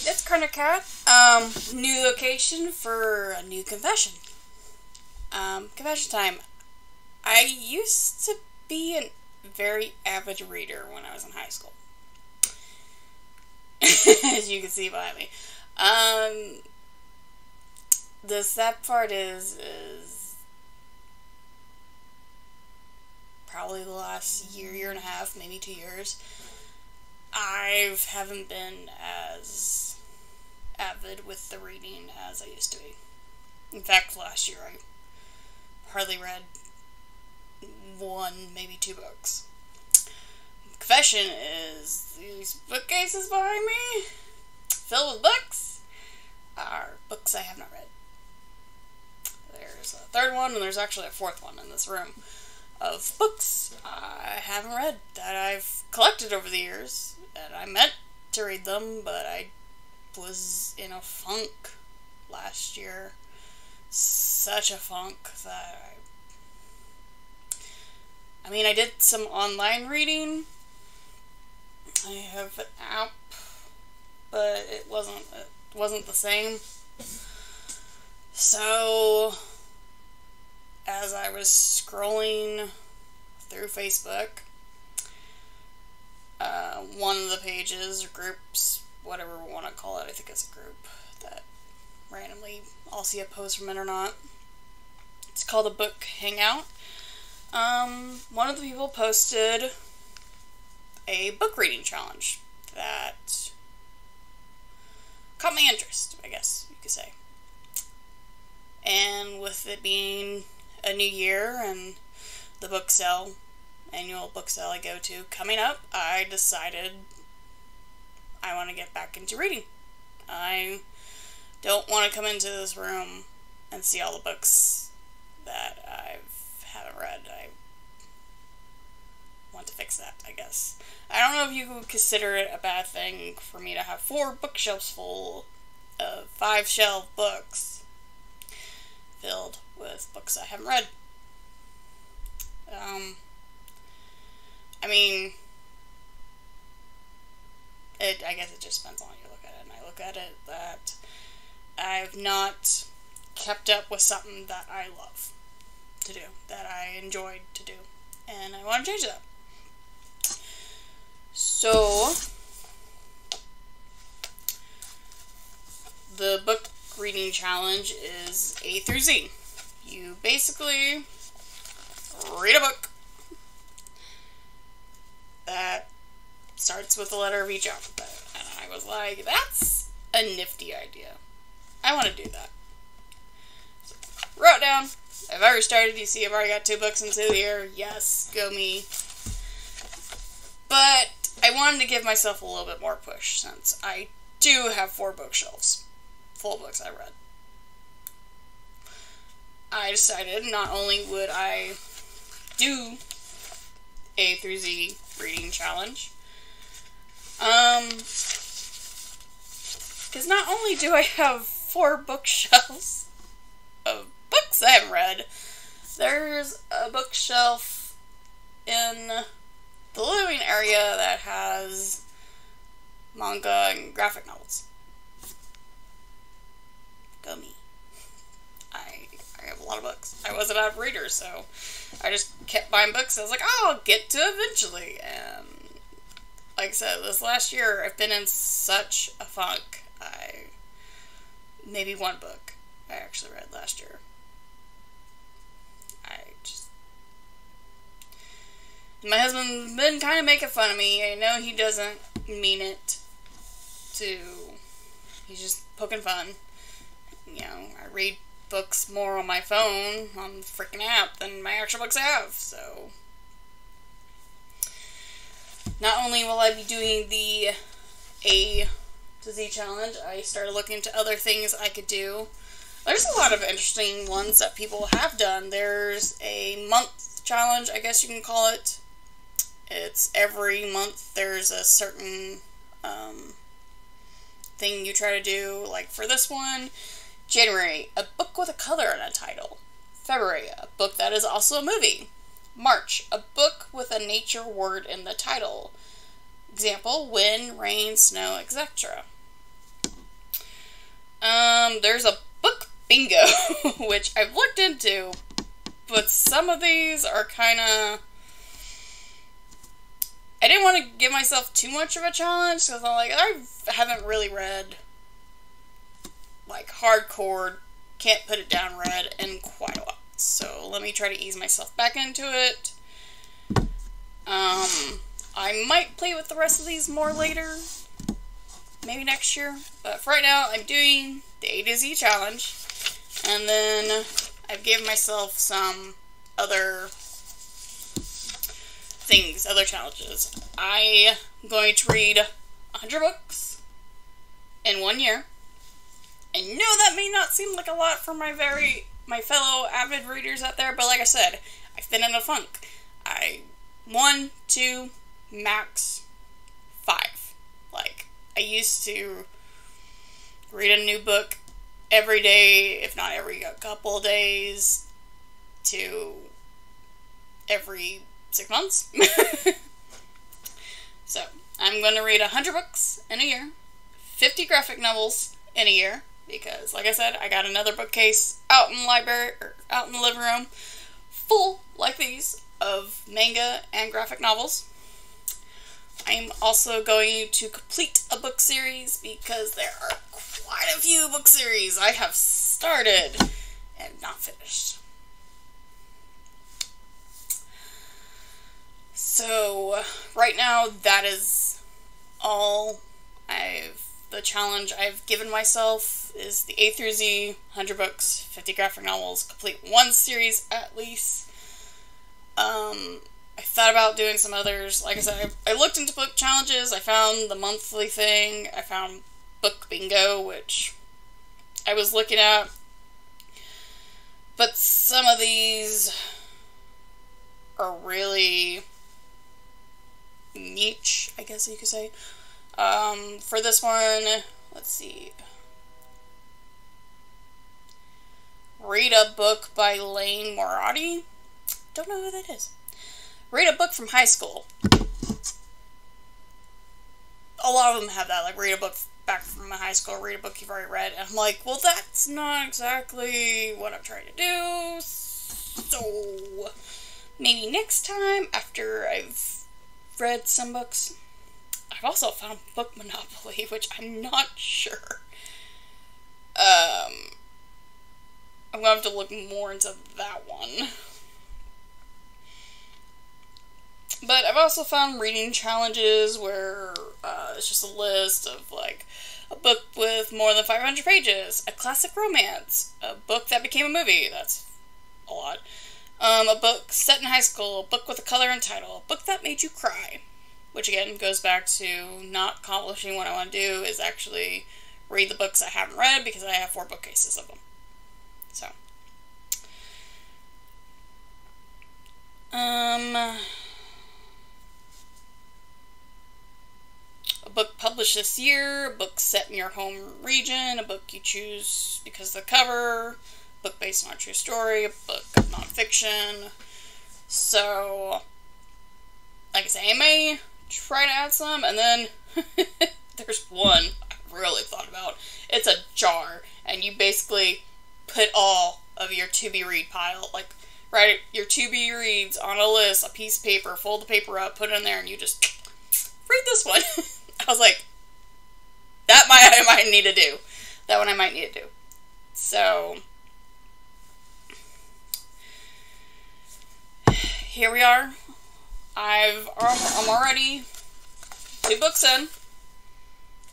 it's KrunderKat. New location for a new confession. Confession time. I used to be a very avid reader when I was in high school. As you can see behind me. The sad part is probably the last year and a half, maybe 2 years, I haven't been as avid with the reading as I used to be. In fact, last year I hardly read 1, maybe 2 books. Confession is these bookcases behind me, filled with books, are books I have not read. There's a third one, and there's actually a fourth one in this room, of books I haven't read that I've collected over the years, and I meant to read them, but I was in a funk last year. Such a funk that I mean, I did some online reading. I have an app, but it wasn't the same. So, as I was scrolling through Facebook, one of the pages or groups, whatever we want to call it, I think it's a group that randomly I'll see a post from it or not. It's called a book hangout. One of the people posted a book reading challenge that caught my interest, I guess you could say. And with it being a new year and the book sale, annual book sale I go to coming up, I decided I want to get back into reading. I don't want to come into this room and see all the books that I haven't read. I want to fix that, I guess. I don't know if you would consider it a bad thing for me to have 4 bookshelves full of 5 shelf books filled with books I haven't read. I mean, I guess it just depends on how you look at it. And I look at it that I've not kept up with something that I love to do, that I enjoyed to do, and I want to change that. So, the book reading challenge is A through Z. You basically read a book that starts with the letter of each alphabet, and I was like, that's a nifty idea. I want to do that. So, wrote it down. I've already started. You see, I've already got 2 books into here. Yes, go me. But I wanted to give myself a little bit more push, since I do have 4 bookshelves full of books I read. I decided not only would I do A through Z reading challenge, because not only do I have 4 bookshelves of books I haven't read, there's a bookshelf in the living area that has manga and graphic novels. Go me. I have a lot of books. I wasn't a reader, so I just kept buying books. I was like, oh, I'll get to eventually. And like I said, this last year, I've been in such a funk. Maybe 1 book I actually read last year. My husband's been kind of making fun of me. I know he doesn't mean it to. He's just poking fun. You know, I read books more on my phone, on the freaking app, than my actual books I have, so. Not only will I be doing the A to Z challenge, I started looking into other things I could do. There's a lot of interesting ones that people have done. There's a month challenge, I guess you can call it. It's every month there's a certain thing you try to do. Like for this one, January, a book with a color and a title. February, a book that is also a movie. March, a book with a nature word in the title. Example, wind, rain, snow, etc. There's a book bingo, which I've looked into, but some of these are kind of... I didn't want to give myself too much of a challenge, because I'm like, I haven't really read, like, hardcore, can't put it down read in quite a while. So let me try to ease myself back into it. I might play with the rest of these more later, maybe next year, but for right now, I'm doing the A to Z challenge, and then I've given myself some other things, other challenges. I'm going to read 100 books in 1 year. I know that may not seem like a lot for my fellow avid readers out there, but like I said, I've been in a funk. 1, 2, max 5. Like, I used to read a new book every day, if not every couple of days, to every 6 months. So, I'm going to read 100 books in a year, 50 graphic novels in a year, because, like I said, I got another bookcase out in the library, or out in the living room, full, like these, of manga and graphic novels. I'm also going to complete a book series, because there are quite a few book series I have started and not finished. So, right now, that is all the challenge I've given myself is the A through Z, 100 books, 50 graphic novels, complete 1 series at least. I thought about doing some others. Like I said, I looked into book challenges, I found the monthly thing, I found book bingo, which I was looking at, but some of these are really niche, I guess you could say. For this one, let's see. Read a book by Lane Moratti. Don't know who that is. Read a book from high school. A lot of them have that, like, read a book back from high school, read a book you've already read. And I'm like, well, that's not exactly what I'm trying to do. So, maybe next time, after I've read some books. I've also found Book Monopoly, which I'm not sure. I'm going to have to look more into that one. But I've also found reading challenges where it's just a list of, like, a book with more than 500 pages, a classic romance, a book that became a movie, that's a lot, a book set in high school, a book with a color and title, a book that made you cry, which again goes back to not accomplishing what I want to do, is actually read the books I haven't read, because I have 4 bookcases of them. So. A book published this year, a book set in your home region, a book you choose because of the cover, a book based on a true story, a book of nonfiction. So, like I say, I may try to add some, and then there's one I really thought about. It's a jar, and you basically put all of your to-be-read pile, like, write your to-be-reads on a list, a piece of paper, fold the paper up, put it in there, and you just read this one. I was like, I might need to do. That one I might need to do. So, here we are. I'm already 2 books in.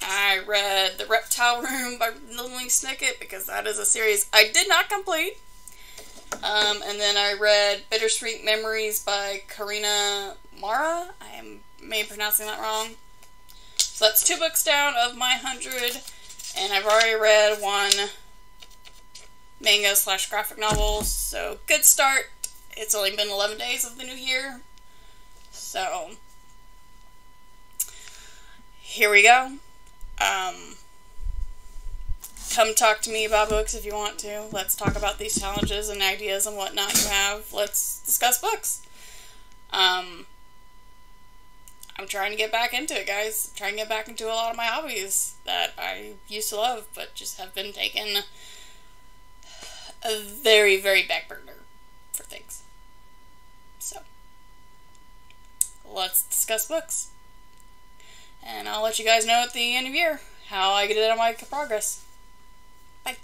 I read The Reptile Room by Lily Snicket, because that is a series I did not complete. And then I read Bittersweet Memories by Karina Mara. I may be pronouncing that wrong. So that's 2 books down of my 100, and I've already read 1 manga/graphic novel, so good start. It's only been 11 days of the new year, so here we go. Come talk to me about books if you want to. Let's talk about these challenges and ideas and whatnot you have. Let's discuss books. I'm trying to get back into it, guys. I'm trying to get back into a lot of my hobbies that I used to love, but just have been taken a very, very back burner for things. So, let's discuss books. And I'll let you guys know at the end of the year how I get it on my progress. Bye.